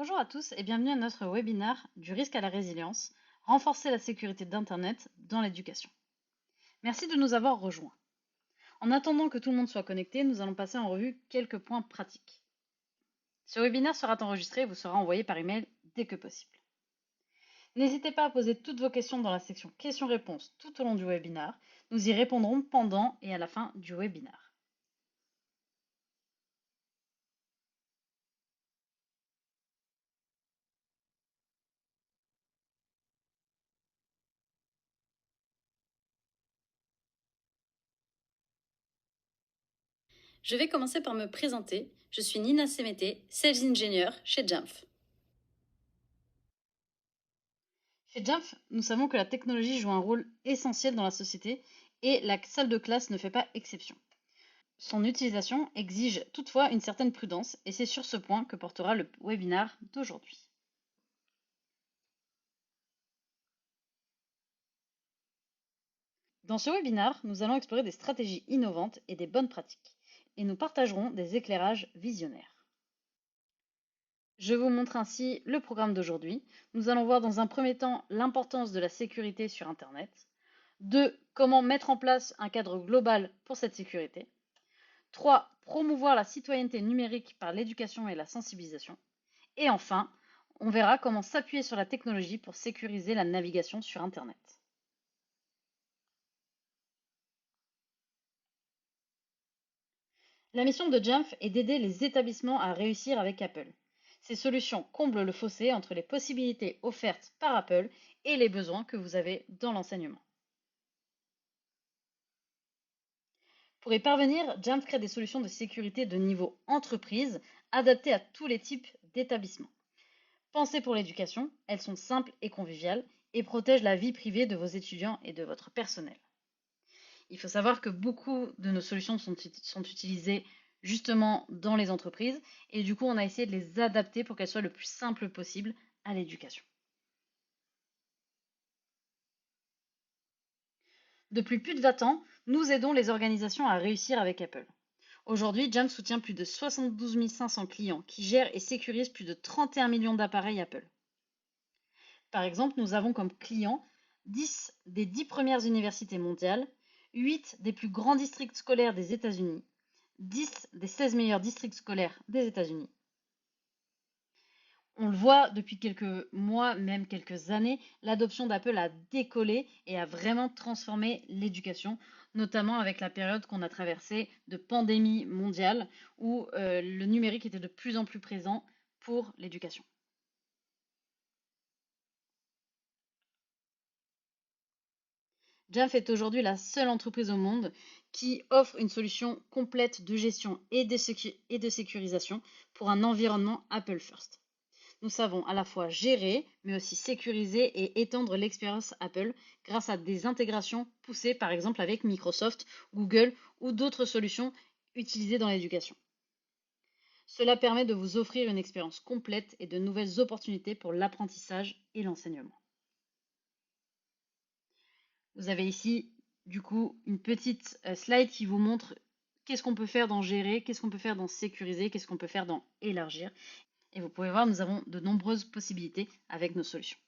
Bonjour à tous et bienvenue à notre webinaire du risque à la résilience, renforcer la sécurité d'Internet dans l'éducation. Merci de nous avoir rejoints. En attendant que tout le monde soit connecté, nous allons passer en revue quelques points pratiques. Ce webinaire sera enregistré et vous sera envoyé par email dès que possible. N'hésitez pas à poser toutes vos questions dans la section questions-réponses tout au long du webinaire. Nous y répondrons pendant et à la fin du webinaire. Je vais commencer par me présenter. Je suis Nina Semété, Sales Engineer chez Jamf. Chez Jamf, nous savons que la technologie joue un rôle essentiel dans la société et la salle de classe ne fait pas exception. Son utilisation exige toutefois une certaine prudence et c'est sur ce point que portera le webinaire d'aujourd'hui. Dans ce webinaire, nous allons explorer des stratégies innovantes et des bonnes pratiques et nous partagerons des éclairages visionnaires. Je vous montre ainsi le programme d'aujourd'hui. Nous allons voir dans un premier temps l'importance de la sécurité sur Internet. 2. Comment mettre en place un cadre global pour cette sécurité. 3. Promouvoir la citoyenneté numérique par l'éducation et la sensibilisation. Et enfin, on verra comment s'appuyer sur la technologie pour sécuriser la navigation sur Internet. La mission de Jamf est d'aider les établissements à réussir avec Apple. Ces solutions comblent le fossé entre les possibilités offertes par Apple et les besoins que vous avez dans l'enseignement. Pour y parvenir, Jamf crée des solutions de sécurité de niveau entreprise adaptées à tous les types d'établissements. Pensées pour l'éducation, elles sont simples et conviviales et protègent la vie privée de vos étudiants et de votre personnel. Il faut savoir que beaucoup de nos solutions sont utilisées justement dans les entreprises et du coup on a essayé de les adapter pour qu'elles soient le plus simples possible à l'éducation. Depuis plus de 20 ans, nous aidons les organisations à réussir avec Apple. Aujourd'hui, Jamf soutient plus de 72 500 clients qui gèrent et sécurisent plus de 31 millions d'appareils Apple. Par exemple, nous avons comme clients 10 des 10 premières universités mondiales, 8 des plus grands districts scolaires des États-Unis, 10 des 16 meilleurs districts scolaires des États-Unis. On le voit depuis quelques mois, même quelques années, l'adoption d'Apple a décollé et a vraiment transformé l'éducation, notamment avec la période qu'on a traversée de pandémie mondiale où le numérique était de plus en plus présent pour l'éducation. Jamf est aujourd'hui la seule entreprise au monde qui offre une solution complète de gestion et de sécurisation pour un environnement Apple First. Nous savons à la fois gérer, mais aussi sécuriser et étendre l'expérience Apple grâce à des intégrations poussées par exemple avec Microsoft, Google ou d'autres solutions utilisées dans l'éducation. Cela permet de vous offrir une expérience complète et de nouvelles opportunités pour l'apprentissage et l'enseignement. Vous avez ici du coup une petite slide qui vous montre qu'est-ce qu'on peut faire dans gérer, qu'est-ce qu'on peut faire dans sécuriser, qu'est-ce qu'on peut faire dans élargir. Et vous pouvez voir, nous avons de nombreuses possibilités avec nos solutions.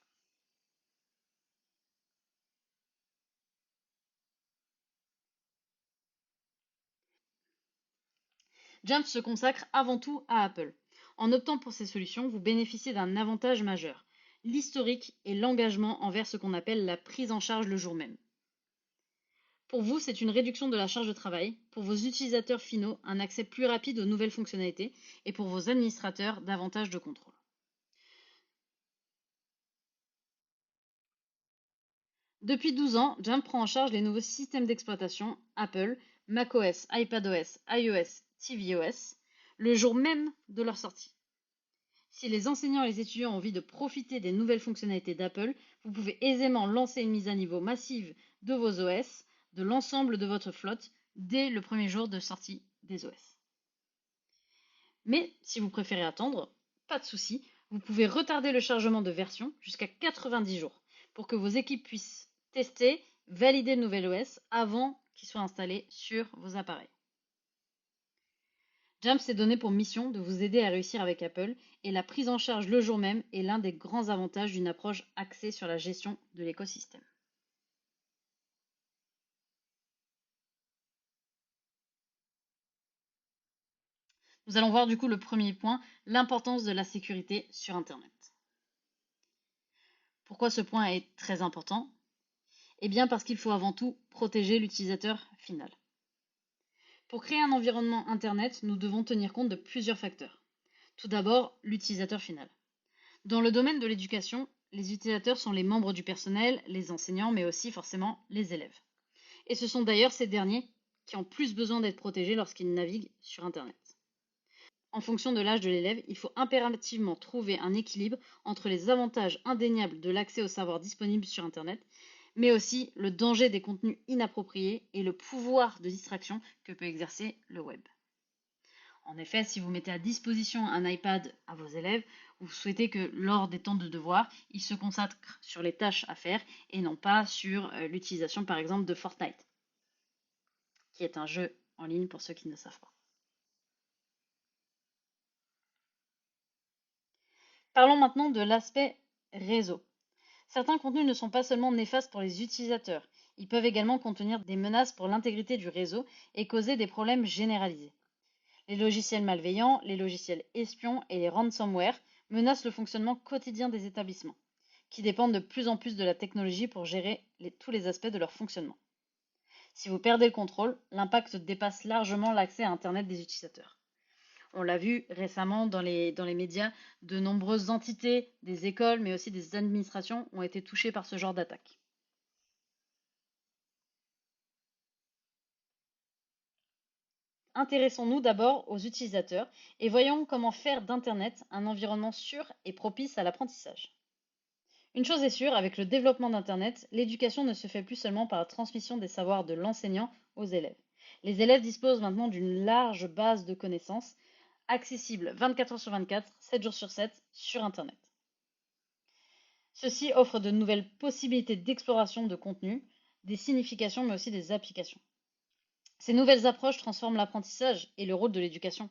Jamf se consacre avant tout à Apple. En optant pour ces solutions, vous bénéficiez d'un avantage majeur, l'historique et l'engagement envers ce qu'on appelle la prise en charge le jour même. Pour vous, c'est une réduction de la charge de travail, pour vos utilisateurs finaux, un accès plus rapide aux nouvelles fonctionnalités et pour vos administrateurs, davantage de contrôle. Depuis 12 ans, Jamf prend en charge les nouveaux systèmes d'exploitation Apple, macOS, iPadOS, iOS, tvOS, le jour même de leur sortie. Si les enseignants et les étudiants ont envie de profiter des nouvelles fonctionnalités d'Apple, vous pouvez aisément lancer une mise à niveau massive de vos OS, de l'ensemble de votre flotte, dès le premier jour de sortie des OS. Mais si vous préférez attendre, pas de souci, vous pouvez retarder le chargement de version jusqu'à 90 jours pour que vos équipes puissent tester, valider le nouvel OS avant qu'il soit installé sur vos appareils. Jamf s'est donné pour mission de vous aider à réussir avec Apple et la prise en charge le jour même est l'un des grands avantages d'une approche axée sur la gestion de l'écosystème. Nous allons voir du coup le premier point, l'importance de la sécurité sur Internet. Pourquoi ce point est très important? Eh bien parce qu'il faut avant tout protéger l'utilisateur final. Pour créer un environnement Internet, nous devons tenir compte de plusieurs facteurs. Tout d'abord, l'utilisateur final. Dans le domaine de l'éducation, les utilisateurs sont les membres du personnel, les enseignants, mais aussi forcément les élèves. Et ce sont d'ailleurs ces derniers qui ont plus besoin d'être protégés lorsqu'ils naviguent sur Internet. En fonction de l'âge de l'élève, il faut impérativement trouver un équilibre entre les avantages indéniables de l'accès au savoir disponible sur Internet, mais aussi le danger des contenus inappropriés et le pouvoir de distraction que peut exercer le web. En effet, si vous mettez à disposition un iPad à vos élèves, vous souhaitez que lors des temps de devoir, ils se consacrent sur les tâches à faire et non pas sur l'utilisation par exemple de Fortnite, qui est un jeu en ligne pour ceux qui ne savent pas. Parlons maintenant de l'aspect réseau. Certains contenus ne sont pas seulement néfastes pour les utilisateurs, ils peuvent également contenir des menaces pour l'intégrité du réseau et causer des problèmes généralisés. Les logiciels malveillants, les logiciels espions et les ransomware menacent le fonctionnement quotidien des établissements, qui dépendent de plus en plus de la technologie pour gérer tous les aspects de leur fonctionnement. Si vous perdez le contrôle, l'impact dépasse largement l'accès à Internet des utilisateurs. On l'a vu récemment dans les médias, de nombreuses entités, des écoles, mais aussi des administrations ont été touchées par ce genre d'attaque. Intéressons-nous d'abord aux utilisateurs et voyons comment faire d'Internet un environnement sûr et propice à l'apprentissage. Une chose est sûre, avec le développement d'Internet, l'éducation ne se fait plus seulement par la transmission des savoirs de l'enseignant aux élèves. Les élèves disposent maintenant d'une large base de connaissances, accessible 24 heures sur 24, 7 jours sur 7, sur Internet. Ceci offre de nouvelles possibilités d'exploration de contenu, des significations mais aussi des applications. Ces nouvelles approches transforment l'apprentissage et le rôle de l'éducation.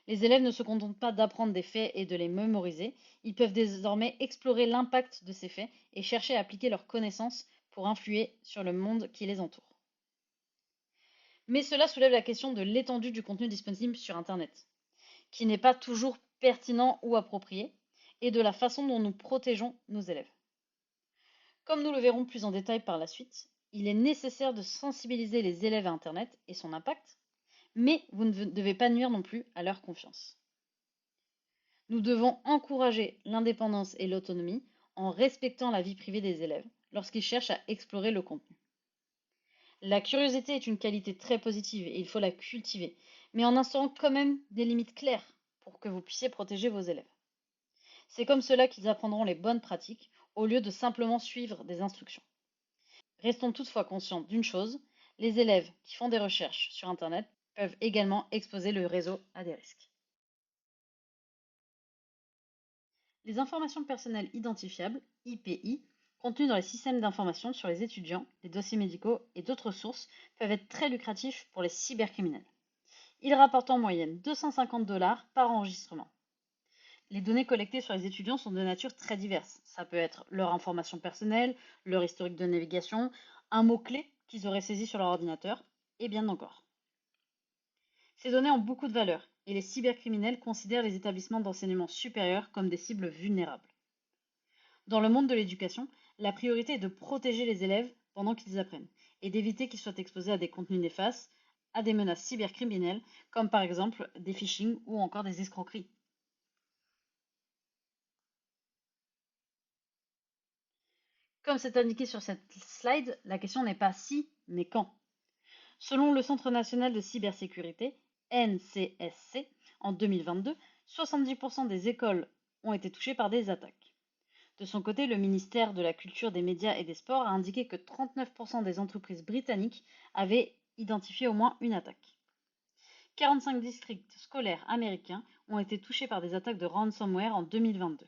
Les élèves ne se contentent pas d'apprendre des faits et de les mémoriser, ils peuvent désormais explorer l'impact de ces faits et chercher à appliquer leurs connaissances pour influer sur le monde qui les entoure. Mais cela soulève la question de l'étendue du contenu disponible sur Internet, qui n'est pas toujours pertinent ou approprié, et de la façon dont nous protégeons nos élèves. Comme nous le verrons plus en détail par la suite, il est nécessaire de sensibiliser les élèves à Internet et son impact, mais vous ne devez pas nuire non plus à leur confiance. Nous devons encourager l'indépendance et l'autonomie en respectant la vie privée des élèves lorsqu'ils cherchent à explorer le contenu. La curiosité est une qualité très positive et il faut la cultiver, mais en instaurant quand même des limites claires pour que vous puissiez protéger vos élèves. C'est comme cela qu'ils apprendront les bonnes pratiques au lieu de simplement suivre des instructions. Restons toutefois conscients d'une chose, les élèves qui font des recherches sur Internet peuvent également exposer le réseau à des risques. Les informations personnelles identifiables, IPI, contenues dans les systèmes d'information sur les étudiants, les dossiers médicaux et d'autres sources peuvent être très lucratifs pour les cybercriminels. Ils rapportent en moyenne 250 $ par enregistrement. Les données collectées sur les étudiants sont de nature très diverse. Ça peut être leur information personnelle, leur historique de navigation, un mot-clé qu'ils auraient saisi sur leur ordinateur, et bien encore. Ces données ont beaucoup de valeur et les cybercriminels considèrent les établissements d'enseignement supérieur comme des cibles vulnérables. Dans le monde de l'éducation, la priorité est de protéger les élèves pendant qu'ils apprennent et d'éviter qu'ils soient exposés à des contenus néfastes, à des menaces cybercriminelles comme par exemple des phishing ou encore des escroqueries. Comme c'est indiqué sur cette slide, la question n'est pas si, mais quand. Selon le Centre national de cybersécurité, NCSC, en 2022, 70% des écoles ont été touchées par des attaques. De son côté, le ministère de la Culture, des Médias et des Sports a indiqué que 39% des entreprises britanniques avaient identifié au moins une attaque. 45 districts scolaires américains ont été touchés par des attaques de ransomware en 2022.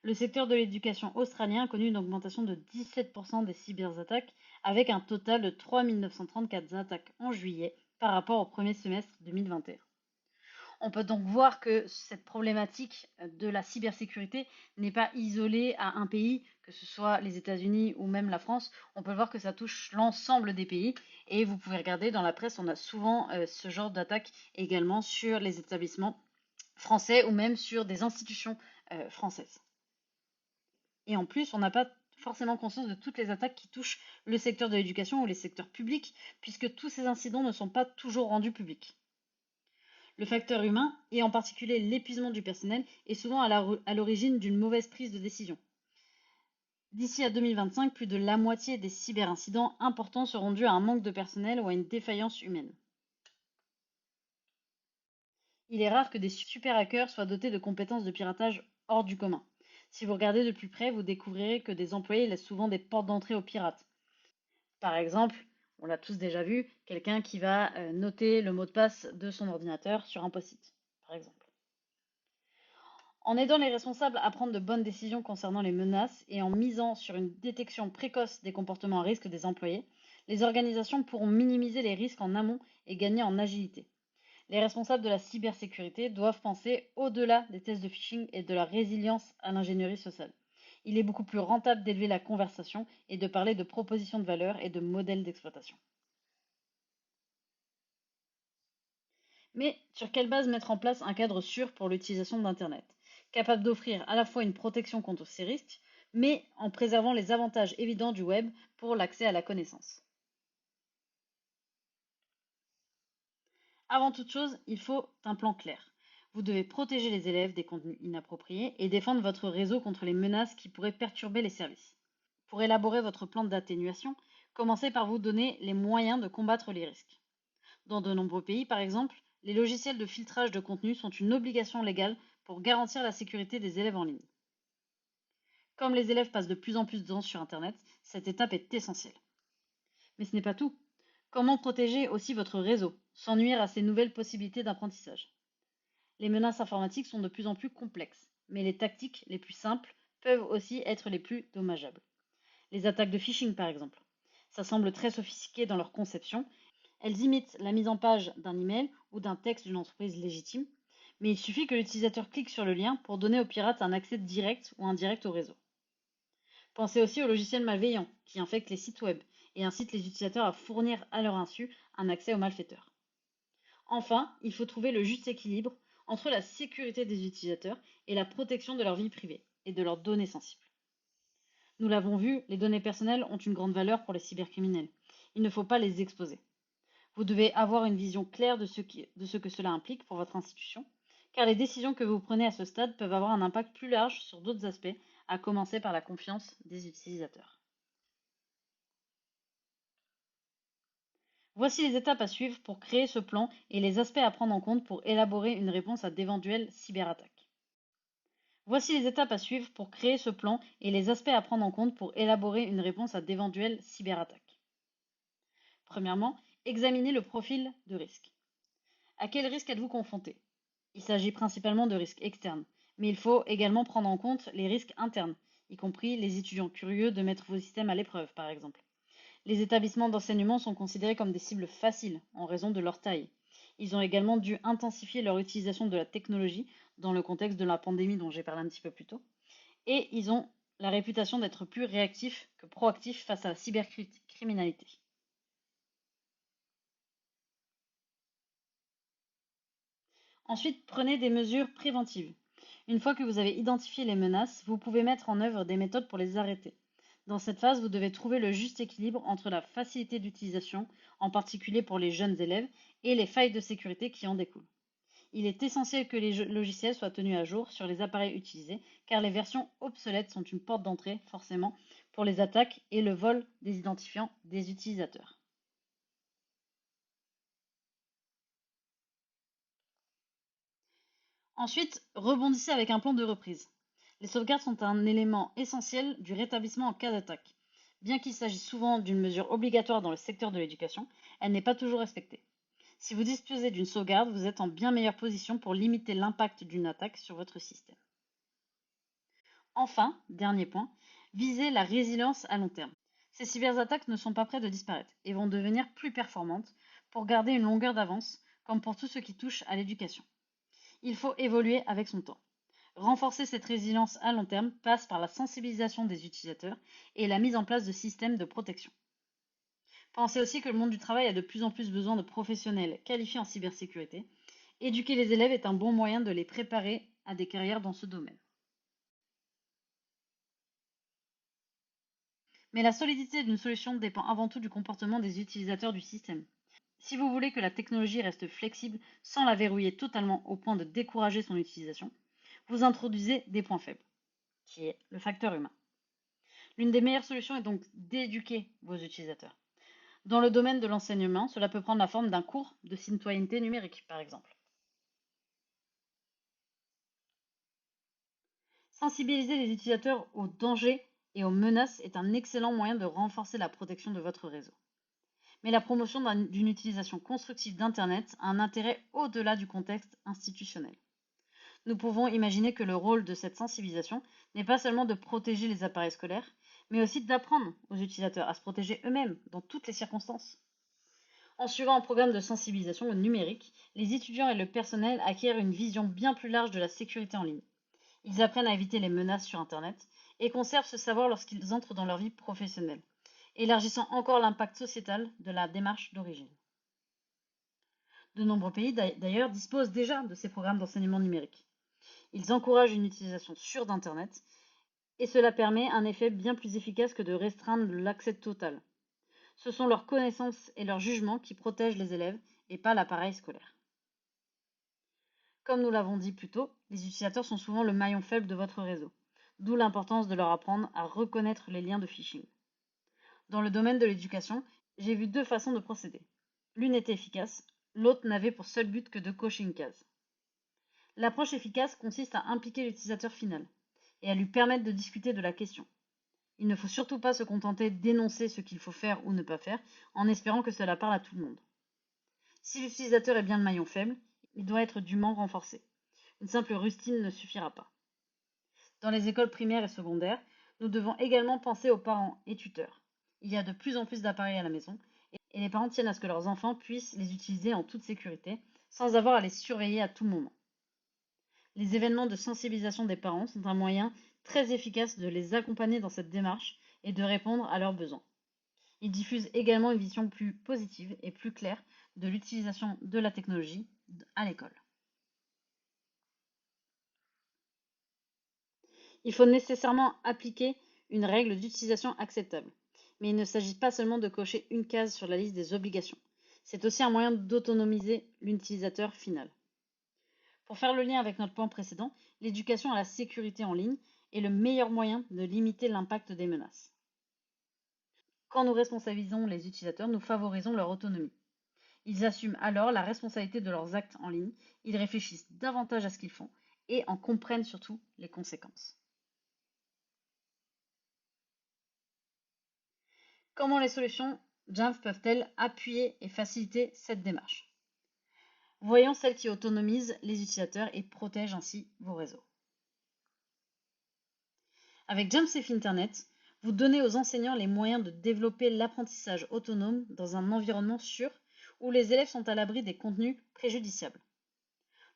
Le secteur de l'éducation australien a connu une augmentation de 17% des cyberattaques, avec un total de 3 934 attaques en juillet par rapport au premier semestre 2021. On peut donc voir que cette problématique de la cybersécurité n'est pas isolée à un pays, que ce soit les États-Unis ou même la France. On peut voir que ça touche l'ensemble des pays et vous pouvez regarder dans la presse, on a souvent ce genre d'attaque également sur les établissements français ou même sur des institutions françaises. Et en plus, on n'a pas forcément conscience de toutes les attaques qui touchent le secteur de l'éducation ou les secteurs publics, puisque tous ces incidents ne sont pas toujours rendus publics. Le facteur humain, et en particulier l'épuisement du personnel, est souvent à l'origine d'une mauvaise prise de décision. D'ici à 2025, plus de la moitié des cyberincidents importants seront dus à un manque de personnel ou à une défaillance humaine. Il est rare que des super hackers soient dotés de compétences de piratage hors du commun. Si vous regardez de plus près, vous découvrirez que des employés laissent souvent des portes d'entrée aux pirates. Par exemple, on l'a tous déjà vu, quelqu'un qui va noter le mot de passe de son ordinateur sur un post-it, par exemple. En aidant les responsables à prendre de bonnes décisions concernant les menaces et en misant sur une détection précoce des comportements à risque des employés, les organisations pourront minimiser les risques en amont et gagner en agilité. Les responsables de la cybersécurité doivent penser au-delà des tests de phishing et de la résilience à l'ingénierie sociale. Il est beaucoup plus rentable d'élever la conversation et de parler de propositions de valeur et de modèles d'exploitation. Mais sur quelle base mettre en place un cadre sûr pour l'utilisation d'Internet, capable d'offrir à la fois une protection contre ces risques, mais en préservant les avantages évidents du web pour l'accès à la connaissance. Avant toute chose, il faut un plan clair. Vous devez protéger les élèves des contenus inappropriés et défendre votre réseau contre les menaces qui pourraient perturber les services. Pour élaborer votre plan d'atténuation, commencez par vous donner les moyens de combattre les risques. Dans de nombreux pays, par exemple, les logiciels de filtrage de contenu sont une obligation légale pour garantir la sécurité des élèves en ligne. Comme les élèves passent de plus en plus de temps sur Internet, cette étape est essentielle. Mais ce n'est pas tout. Comment protéger aussi votre réseau, sans nuire à ces nouvelles possibilités d'apprentissage? Les menaces informatiques sont de plus en plus complexes, mais les tactiques les plus simples peuvent aussi être les plus dommageables. Les attaques de phishing, par exemple. Ça semble très sophistiqué dans leur conception. Elles imitent la mise en page d'un email ou d'un texte d'une entreprise légitime, mais il suffit que l'utilisateur clique sur le lien pour donner aux pirates un accès direct ou indirect au réseau. Pensez aussi aux logiciels malveillants qui infectent les sites web et incitent les utilisateurs à fournir à leur insu un accès aux malfaiteurs. Enfin, il faut trouver le juste équilibre entre la sécurité des utilisateurs et la protection de leur vie privée et de leurs données sensibles. Nous l'avons vu, les données personnelles ont une grande valeur pour les cybercriminels. Il ne faut pas les exposer. Vous devez avoir une vision claire de ce que cela implique pour votre institution, car les décisions que vous prenez à ce stade peuvent avoir un impact plus large sur d'autres aspects, à commencer par la confiance des utilisateurs. Voici les étapes à suivre pour créer ce plan et les aspects à prendre en compte pour élaborer une réponse à d'éventuelles cyberattaques. Voici les étapes à suivre pour créer ce plan et les aspects à prendre en compte pour élaborer une réponse à d'éventuelles cyberattaques. Premièrement, examinez le profil de risque. À quel risque êtes-vous confronté? Il s'agit principalement de risques externes, mais il faut également prendre en compte les risques internes, y compris les étudiants curieux de mettre vos systèmes à l'épreuve, par exemple. Les établissements d'enseignement sont considérés comme des cibles faciles en raison de leur taille. Ils ont également dû intensifier leur utilisation de la technologie dans le contexte de la pandémie dont j'ai parlé un petit peu plus tôt, et ils ont la réputation d'être plus réactifs que proactifs face à la cybercriminalité. Ensuite, prenez des mesures préventives. Une fois que vous avez identifié les menaces, vous pouvez mettre en œuvre des méthodes pour les arrêter. Dans cette phase, vous devez trouver le juste équilibre entre la facilité d'utilisation, en particulier pour les jeunes élèves, et les failles de sécurité qui en découlent. Il est essentiel que les logiciels soient tenus à jour sur les appareils utilisés, car les versions obsolètes sont une porte d'entrée, forcément, pour les attaques et le vol des identifiants des utilisateurs. Ensuite, rebondissez avec un plan de reprise. Les sauvegardes sont un élément essentiel du rétablissement en cas d'attaque. Bien qu'il s'agisse souvent d'une mesure obligatoire dans le secteur de l'éducation, elle n'est pas toujours respectée. Si vous disposez d'une sauvegarde, vous êtes en bien meilleure position pour limiter l'impact d'une attaque sur votre système. Enfin, dernier point, visez la résilience à long terme. Ces cyberattaques ne sont pas près de disparaître et vont devenir plus performantes pour garder une longueur d'avance, comme pour tout ce qui touche à l'éducation. Il faut évoluer avec son temps. Renforcer cette résilience à long terme passe par la sensibilisation des utilisateurs et la mise en place de systèmes de protection. Pensez aussi que le monde du travail a de plus en plus besoin de professionnels qualifiés en cybersécurité. Éduquer les élèves est un bon moyen de les préparer à des carrières dans ce domaine. Mais la solidité d'une solution dépend avant tout du comportement des utilisateurs du système. Si vous voulez que la technologie reste flexible sans la verrouiller totalement au point de décourager son utilisation, vous introduisez des points faibles, qui est le facteur humain. L'une des meilleures solutions est donc d'éduquer vos utilisateurs. Dans le domaine de l'enseignement, cela peut prendre la forme d'un cours de citoyenneté numérique, par exemple. Sensibiliser les utilisateurs aux dangers et aux menaces est un excellent moyen de renforcer la protection de votre réseau. Mais la promotion d'une utilisation constructive d'Internet a un intérêt au-delà du contexte institutionnel. Nous pouvons imaginer que le rôle de cette sensibilisation n'est pas seulement de protéger les appareils scolaires, mais aussi d'apprendre aux utilisateurs à se protéger eux-mêmes dans toutes les circonstances. En suivant un programme de sensibilisation au numérique, les étudiants et le personnel acquièrent une vision bien plus large de la sécurité en ligne. Ils apprennent à éviter les menaces sur Internet et conservent ce savoir lorsqu'ils entrent dans leur vie professionnelle, élargissant encore l'impact sociétal de la démarche d'origine. De nombreux pays d'ailleurs disposent déjà de ces programmes d'enseignement numérique. Ils encouragent une utilisation sûre d'Internet et cela permet un effet bien plus efficace que de restreindre l'accès total. Ce sont leurs connaissances et leur jugement qui protègent les élèves et pas l'appareil scolaire. Comme nous l'avons dit plus tôt, les utilisateurs sont souvent le maillon faible de votre réseau, d'où l'importance de leur apprendre à reconnaître les liens de phishing. Dans le domaine de l'éducation, j'ai vu deux façons de procéder. L'une était efficace, l'autre n'avait pour seul but que de cocher une case. L'approche efficace consiste à impliquer l'utilisateur final et à lui permettre de discuter de la question. Il ne faut surtout pas se contenter d'énoncer ce qu'il faut faire ou ne pas faire en espérant que cela parle à tout le monde. Si l'utilisateur est bien le maillon faible, il doit être dûment renforcé. Une simple rustine ne suffira pas. Dans les écoles primaires et secondaires, nous devons également penser aux parents et tuteurs. Il y a de plus en plus d'appareils à la maison et les parents tiennent à ce que leurs enfants puissent les utiliser en toute sécurité sans avoir à les surveiller à tout moment. Les événements de sensibilisation des parents sont un moyen très efficace de les accompagner dans cette démarche et de répondre à leurs besoins. Ils diffusent également une vision plus positive et plus claire de l'utilisation de la technologie à l'école. Il faut nécessairement appliquer une règle d'utilisation acceptable, mais il ne s'agit pas seulement de cocher une case sur la liste des obligations. C'est aussi un moyen d'autonomiser l'utilisateur final. Pour faire le lien avec notre point précédent, l'éducation à la sécurité en ligne est le meilleur moyen de limiter l'impact des menaces. Quand nous responsabilisons les utilisateurs, nous favorisons leur autonomie. Ils assument alors la responsabilité de leurs actes en ligne, ils réfléchissent davantage à ce qu'ils font et en comprennent surtout les conséquences. Comment les solutions Jamf peuvent-elles appuyer et faciliter cette démarche? Voyons celles qui autonomisent les utilisateurs et protègent ainsi vos réseaux. Avec Jamf Safe Internet, vous donnez aux enseignants les moyens de développer l'apprentissage autonome dans un environnement sûr où les élèves sont à l'abri des contenus préjudiciables.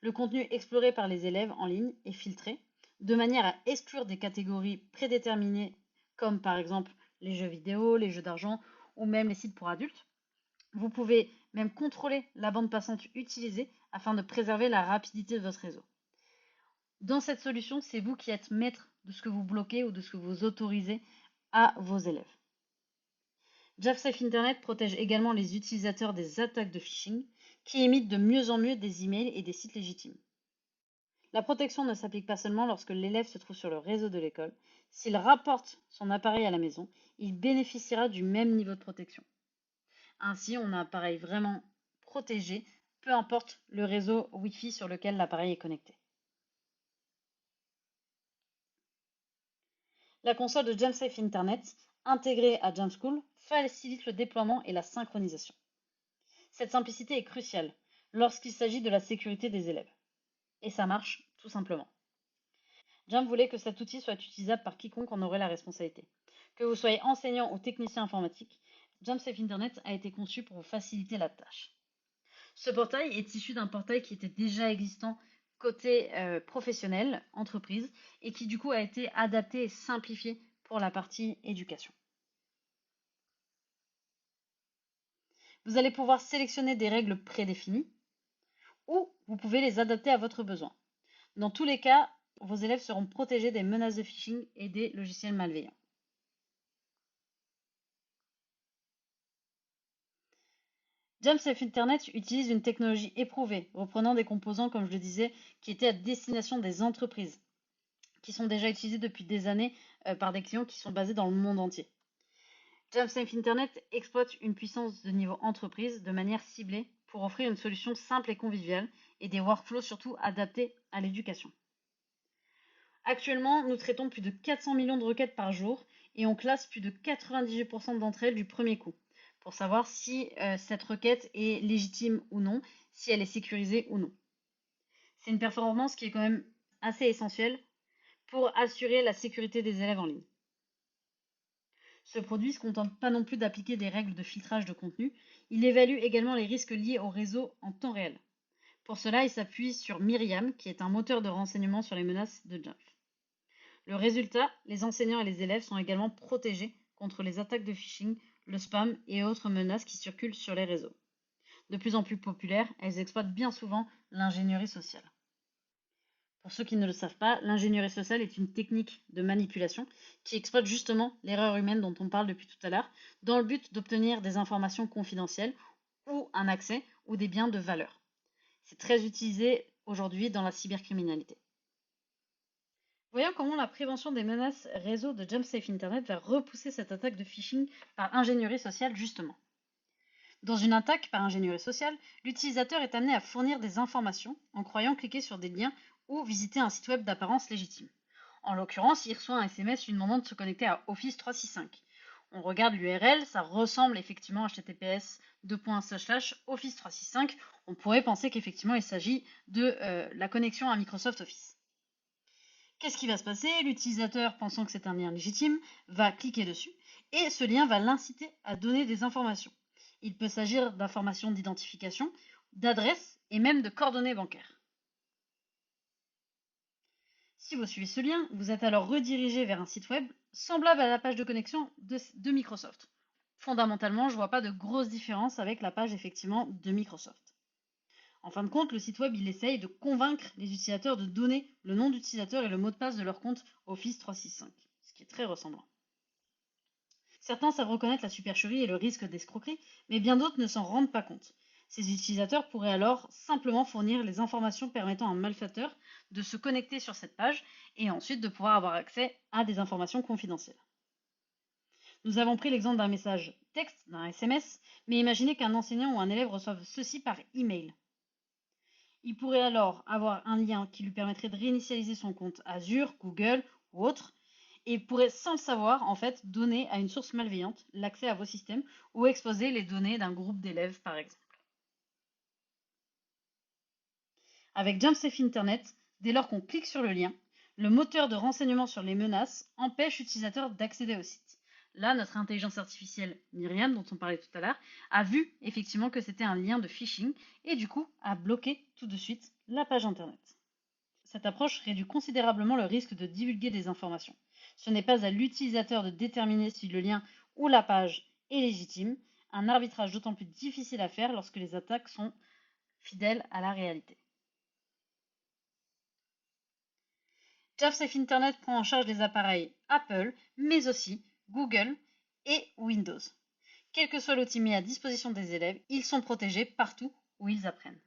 Le contenu exploré par les élèves en ligne est filtré de manière à exclure des catégories prédéterminées comme par exemple les jeux vidéo, les jeux d'argent ou même les sites pour adultes. Vous pouvez même contrôler la bande passante utilisée afin de préserver la rapidité de votre réseau. Dans cette solution, c'est vous qui êtes maître de ce que vous bloquez ou de ce que vous autorisez à vos élèves. Jamf Safe Internet protège également les utilisateurs des attaques de phishing qui imitent de mieux en mieux des emails et des sites légitimes. La protection ne s'applique pas seulement lorsque l'élève se trouve sur le réseau de l'école. S'il rapporte son appareil à la maison, il bénéficiera du même niveau de protection. Ainsi, on a un appareil vraiment protégé, peu importe le réseau Wi-Fi sur lequel l'appareil est connecté. La console de Jamf Safe Internet, intégrée à Jamf School, facilite le déploiement et la synchronisation. Cette simplicité est cruciale lorsqu'il s'agit de la sécurité des élèves. Et ça marche tout simplement. Jamf voulait que cet outil soit utilisable par quiconque en aurait la responsabilité. Que vous soyez enseignant ou technicien informatique, Jamf Safe Internet a été conçu pour vous faciliter la tâche. Ce portail est issu d'un portail qui était déjà existant côté professionnel, entreprise, et qui du coup a été adapté et simplifié pour la partie éducation. Vous allez pouvoir sélectionner des règles prédéfinies ou vous pouvez les adapter à votre besoin. Dans tous les cas, vos élèves seront protégés des menaces de phishing et des logiciels malveillants. JumpSafe Internet utilise une technologie éprouvée, reprenant des composants, comme je le disais, qui étaient à destination des entreprises, qui sont déjà utilisés depuis des années par des clients qui sont basés dans le monde entier. JumpSafe Internet exploite une puissance de niveau entreprise de manière ciblée pour offrir une solution simple et conviviale et des workflows surtout adaptés à l'éducation. Actuellement, nous traitons plus de 400 millions de requêtes par jour et on classe plus de 98% d'entre elles du premier coup pour savoir si cette requête est légitime ou non, si elle est sécurisée ou non. C'est une performance qui est quand même assez essentielle pour assurer la sécurité des élèves en ligne. Ce produit ne se contente pas non plus d'appliquer des règles de filtrage de contenu, il évalue également les risques liés au réseau en temps réel. Pour cela, il s'appuie sur Myriam, qui est un moteur de renseignement sur les menaces de Jump. Le résultat, les enseignants et les élèves sont également protégés contre les attaques de phishing, le spam et autres menaces qui circulent sur les réseaux. De plus en plus populaires, elles exploitent bien souvent l'ingénierie sociale. Pour ceux qui ne le savent pas, l'ingénierie sociale est une technique de manipulation qui exploite justement l'erreur humaine dont on parle depuis tout à l'heure, dans le but d'obtenir des informations confidentielles ou un accès ou des biens de valeur. C'est très utilisé aujourd'hui dans la cybercriminalité. Voyons comment la prévention des menaces réseau de JumpSafe Internet va repousser cette attaque de phishing par ingénierie sociale justement. Dans une attaque par ingénierie sociale, l'utilisateur est amené à fournir des informations en croyant cliquer sur des liens ou visiter un site web d'apparence légitime. En l'occurrence, il reçoit un SMS lui demandant de se connecter à Office 365. On regarde l'URL, ça ressemble effectivement à https://office 365. On pourrait penser qu'effectivement il s'agit de la connexion à Microsoft Office. Qu'est-ce qui va se passer? L'utilisateur, pensant que c'est un lien légitime, va cliquer dessus et ce lien va l'inciter à donner des informations. Il peut s'agir d'informations d'identification, d'adresse et même de coordonnées bancaires. Si vous suivez ce lien, vous êtes alors redirigé vers un site web semblable à la page de connexion de Microsoft. Fondamentalement, je ne vois pas de grosse différence avec la page effectivement de Microsoft. En fin de compte, le site web il essaye de convaincre les utilisateurs de donner le nom d'utilisateur et le mot de passe de leur compte Office 365, ce qui est très ressemblant. Certains savent reconnaître la supercherie et le risque d'escroquerie, mais bien d'autres ne s'en rendent pas compte. Ces utilisateurs pourraient alors simplement fournir les informations permettant à un malfaiteur de se connecter sur cette page et ensuite de pouvoir avoir accès à des informations confidentielles. Nous avons pris l'exemple d'un message texte, d'un SMS, mais imaginez qu'un enseignant ou un élève reçoive ceci par email. Il pourrait alors avoir un lien qui lui permettrait de réinitialiser son compte Azure, Google ou autre, et pourrait, sans le savoir, en fait, donner à une source malveillante l'accès à vos systèmes ou exposer les données d'un groupe d'élèves, par exemple. Avec JumpSafe Internet, dès lors qu'on clique sur le lien, le moteur de renseignement sur les menaces empêche l'utilisateur d'accéder au site. Là, notre intelligence artificielle Myriam, dont on parlait tout à l'heure, a vu effectivement que c'était un lien de phishing et du coup a bloqué tout de suite la page internet. Cette approche réduit considérablement le risque de divulguer des informations. Ce n'est pas à l'utilisateur de déterminer si le lien ou la page est légitime, un arbitrage d'autant plus difficile à faire lorsque les attaques sont fidèles à la réalité. JumpSafe Internet prend en charge les appareils Apple, mais aussi Google et Windows. Quel que soit l'outil mis à disposition des élèves, ils sont protégés partout où ils apprennent.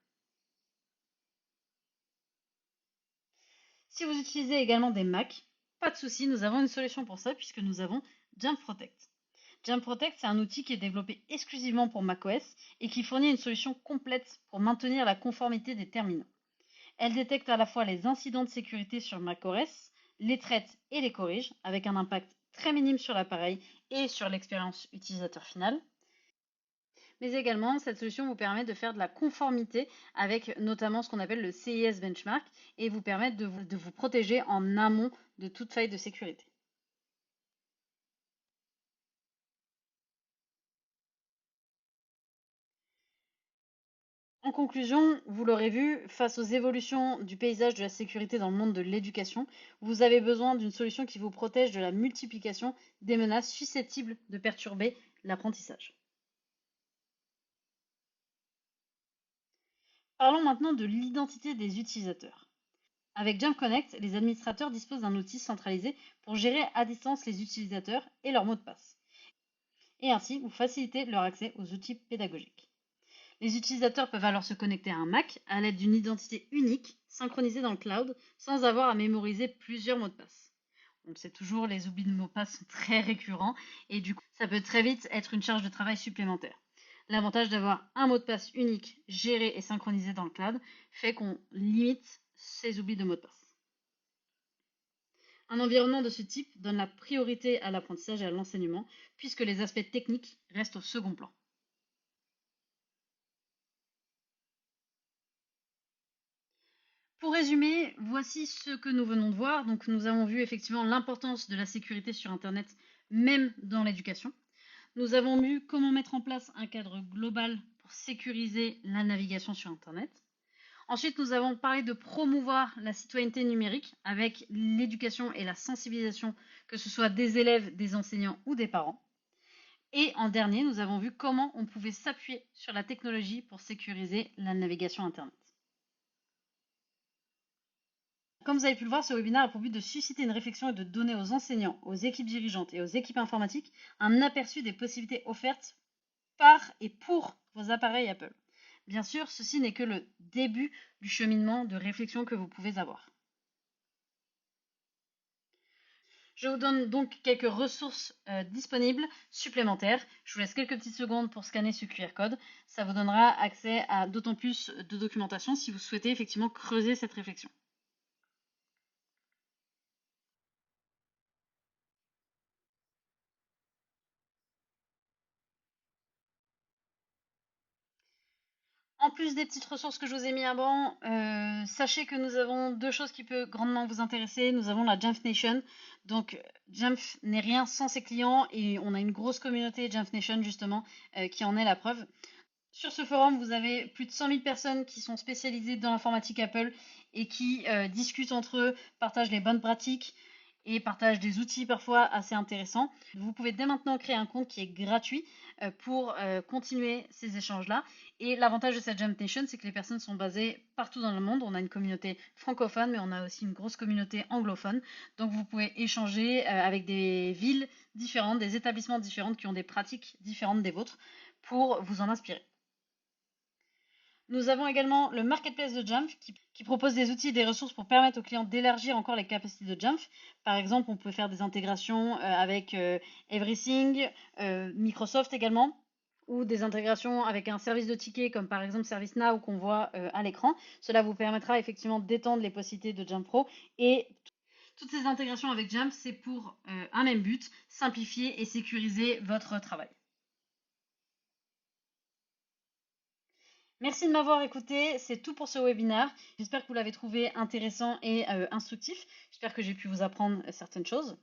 Si vous utilisez également des Mac, pas de souci, nous avons une solution pour ça puisque nous avons Jump Protect. Jump Protect, c'est un outil qui est développé exclusivement pour macOS et qui fournit une solution complète pour maintenir la conformité des terminaux. Elle détecte à la fois les incidents de sécurité sur macOS, les traite et les corrige, avec un impact très minime sur l'appareil et sur l'expérience utilisateur finale. Mais également, cette solution vous permet de faire de la conformité avec notamment ce qu'on appelle le CIS Benchmark et vous permettre de vous protéger en amont de toute faille de sécurité. En conclusion, vous l'aurez vu, face aux évolutions du paysage de la sécurité dans le monde de l'éducation, vous avez besoin d'une solution qui vous protège de la multiplication des menaces susceptibles de perturber l'apprentissage. Parlons maintenant de l'identité des utilisateurs. Avec Jump Connect, les administrateurs disposent d'un outil centralisé pour gérer à distance les utilisateurs et leurs mots de passe, et ainsi vous faciliter leur accès aux outils pédagogiques. Les utilisateurs peuvent alors se connecter à un Mac à l'aide d'une identité unique, synchronisée dans le cloud, sans avoir à mémoriser plusieurs mots de passe. On le sait toujours, les oublis de mots de passe sont très récurrents et du coup, ça peut très vite être une charge de travail supplémentaire. L'avantage d'avoir un mot de passe unique, géré et synchronisé dans le cloud, fait qu'on limite ces oublis de mots de passe. Un environnement de ce type donne la priorité à l'apprentissage et à l'enseignement, puisque les aspects techniques restent au second plan. Pour résumer, voici ce que nous venons de voir. Donc, nous avons vu effectivement l'importance de la sécurité sur Internet, même dans l'éducation. Nous avons vu comment mettre en place un cadre global pour sécuriser la navigation sur Internet. Ensuite, nous avons parlé de promouvoir la citoyenneté numérique avec l'éducation et la sensibilisation, que ce soit des élèves, des enseignants ou des parents. Et en dernier, nous avons vu comment on pouvait s'appuyer sur la technologie pour sécuriser la navigation Internet. Comme vous avez pu le voir, ce webinaire a pour but de susciter une réflexion et de donner aux enseignants, aux équipes dirigeantes et aux équipes informatiques un aperçu des possibilités offertes par et pour vos appareils Apple. Bien sûr, ceci n'est que le début du cheminement de réflexion que vous pouvez avoir. Je vous donne donc quelques ressources disponibles supplémentaires. Je vous laisse quelques petites secondes pour scanner ce QR code. Ça vous donnera accès à d'autant plus de documentation si vous souhaitez effectivement creuser cette réflexion. En plus des petites ressources que je vous ai mis avant, sachez que nous avons deux choses qui peuvent grandement vous intéresser. Nous avons la Jamf Nation. Donc, Jamf n'est rien sans ses clients et on a une grosse communauté Jamf Nation justement qui en est la preuve. Sur ce forum, vous avez plus de 100 000 personnes qui sont spécialisées dans l'informatique Apple et qui discutent entre eux, partagent les bonnes pratiques et partagent des outils parfois assez intéressants. Vous pouvez dès maintenant créer un compte qui est gratuit pour continuer ces échanges-là. Et l'avantage de cette Jump Nation, c'est que les personnes sont basées partout dans le monde. On a une communauté francophone, mais on a aussi une grosse communauté anglophone. Donc vous pouvez échanger avec des villes différentes, des établissements différents qui ont des pratiques différentes des vôtres pour vous en inspirer. Nous avons également le marketplace de Jamf qui propose des outils et des ressources pour permettre aux clients d'élargir encore les capacités de Jamf. Par exemple, on peut faire des intégrations avec Everything, Microsoft également, ou des intégrations avec un service de tickets comme par exemple ServiceNow qu'on voit à l'écran. Cela vous permettra effectivement d'étendre les possibilités de Jamf Pro et toutes ces intégrations avec Jamf, c'est pour un même but, simplifier et sécuriser votre travail. Merci de m'avoir écouté, c'est tout pour ce webinaire. J'espère que vous l'avez trouvé intéressant et instructif. J'espère que j'ai pu vous apprendre certaines choses.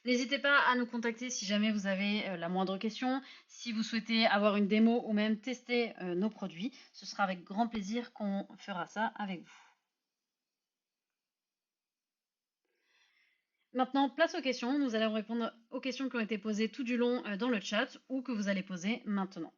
N'hésitez pas à nous contacter si jamais vous avez la moindre question, si vous souhaitez avoir une démo ou même tester nos produits. Ce sera avec grand plaisir qu'on fera ça avec vous. Maintenant, place aux questions. Nous allons répondre aux questions qui ont été posées tout du long dans le chat ou que vous allez poser maintenant.